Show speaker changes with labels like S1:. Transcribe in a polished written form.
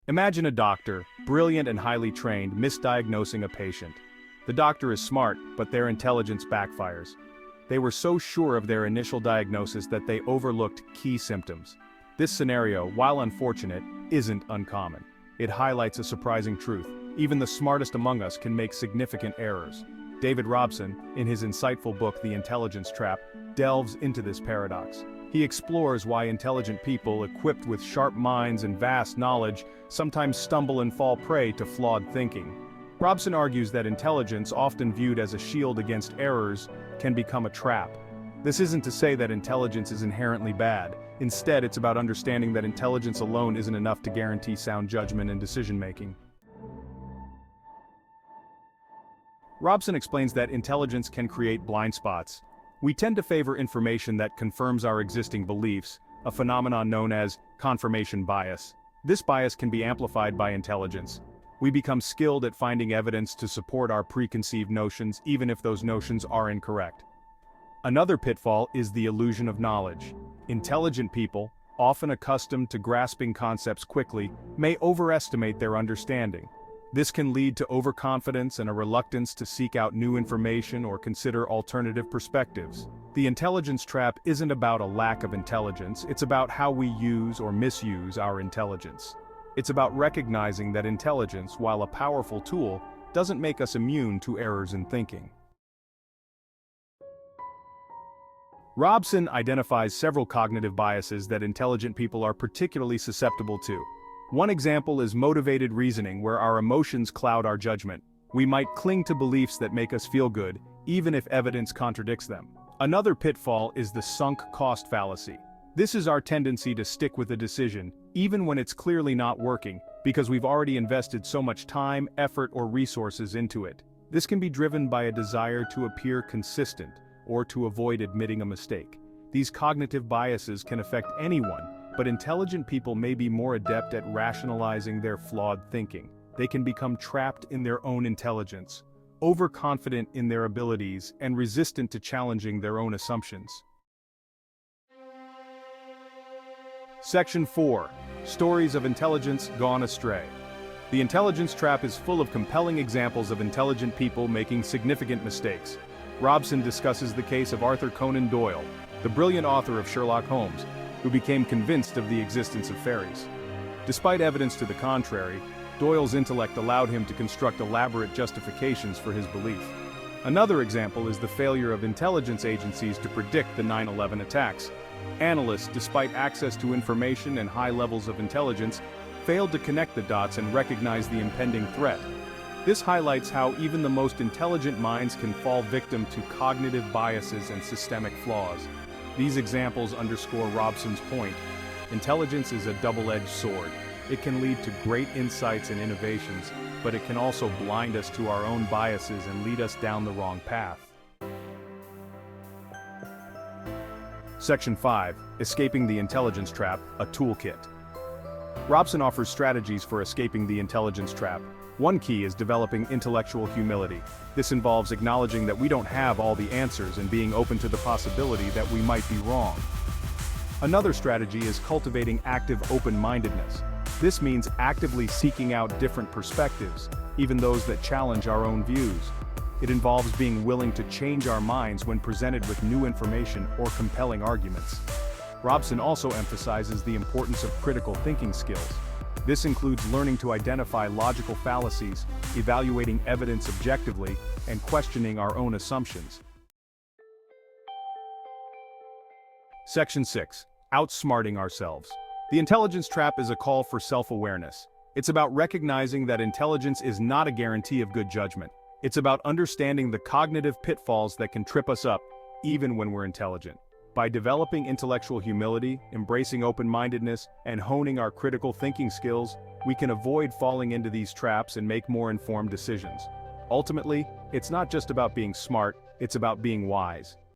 S1: Imagine a doctor, brilliant and highly trained, misdiagnosing a patient. The doctor is smart, but their intelligence backfires. They were so sure of their initial diagnosis that they overlooked key symptoms. This scenario, while unfortunate, isn't uncommon. It highlights a surprising truth. Even the smartest among us can make significant errors. David Robson, in his insightful book The Intelligence Trap, delves into this paradox. He explores why intelligent people, equipped with sharp minds and vast knowledge, sometimes stumble and fall prey to flawed thinking. Robson argues that intelligence, often viewed as a shield against errors, can become a trap. This isn't to say that intelligence is inherently bad. Instead, it's about understanding that intelligence alone isn't enough to guarantee sound judgment and decision-making. Robson explains that intelligence can create blind spots. We tend to favor information that confirms our existing beliefs, a phenomenon known as confirmation bias. This bias can be amplified by intelligence. We become skilled at finding evidence to support our preconceived notions, even if those notions are incorrect. Another pitfall is the illusion of knowledge. Intelligent people, often accustomed to grasping concepts quickly, may overestimate their understanding. This can lead to overconfidence and a reluctance to seek out new information or consider alternative perspectives. The intelligence trap isn't about a lack of intelligence, it's about how we use or misuse our intelligence. It's about recognizing that intelligence, while a powerful tool, doesn't make us immune to errors in thinking. Robson identifies several cognitive biases that intelligent people are particularly susceptible to. One example is motivated reasoning, where our emotions cloud our judgment. We might cling to beliefs that make us feel good, even if evidence contradicts them. Another pitfall is the sunk cost fallacy. This is our tendency to stick with a decision, even when it's clearly not working, because we've already invested so much time, effort, or resources into it. This can be driven by a desire to appear consistent, or to avoid admitting a mistake. These cognitive biases can affect anyone, but intelligent people may be more adept at rationalizing their flawed thinking. They can become trapped in their own intelligence, overconfident in their abilities, and resistant to challenging their own assumptions. Section 4. Stories of intelligence gone astray. The intelligence trap is full of compelling examples of intelligent people making significant mistakes. Robson discusses the case of Arthur Conan Doyle, the brilliant author of Sherlock Holmes, who became convinced of the existence of fairies. Despite evidence to the contrary, Doyle's intellect allowed him to construct elaborate justifications for his belief. Another example is the failure of intelligence agencies to predict the 9/11 attacks. Analysts, despite access to information and high levels of intelligence, failed to connect the dots and recognize the impending threat. This highlights how even the most intelligent minds can fall victim to cognitive biases and systemic flaws. These examples underscore Robson's point. Intelligence is a double-edged sword. It can lead to great insights and innovations, but it can also blind us to our own biases and lead us down the wrong path. Section 5. Escaping the Intelligence Trap, a Toolkit. Robson offers strategies for escaping the intelligence trap. One key is developing intellectual humility. This involves acknowledging that we don't have all the answers and being open to the possibility that we might be wrong. Another strategy is cultivating active open-mindedness. This means actively seeking out different perspectives, even those that challenge our own views. It involves being willing to change our minds when presented with new information or compelling arguments. Robson also emphasizes the importance of critical thinking skills. This includes learning to identify logical fallacies, evaluating evidence objectively, and questioning our own assumptions. Section 6. Outsmarting ourselves. The intelligence trap is a call for self-awareness. It's about recognizing that intelligence is not a guarantee of good judgment. It's about understanding the cognitive pitfalls that can trip us up, even when we're intelligent. By developing intellectual humility, embracing open-mindedness, and honing our critical thinking skills, we can avoid falling into these traps and make more informed decisions. Ultimately, it's not just about being smart, it's about being wise.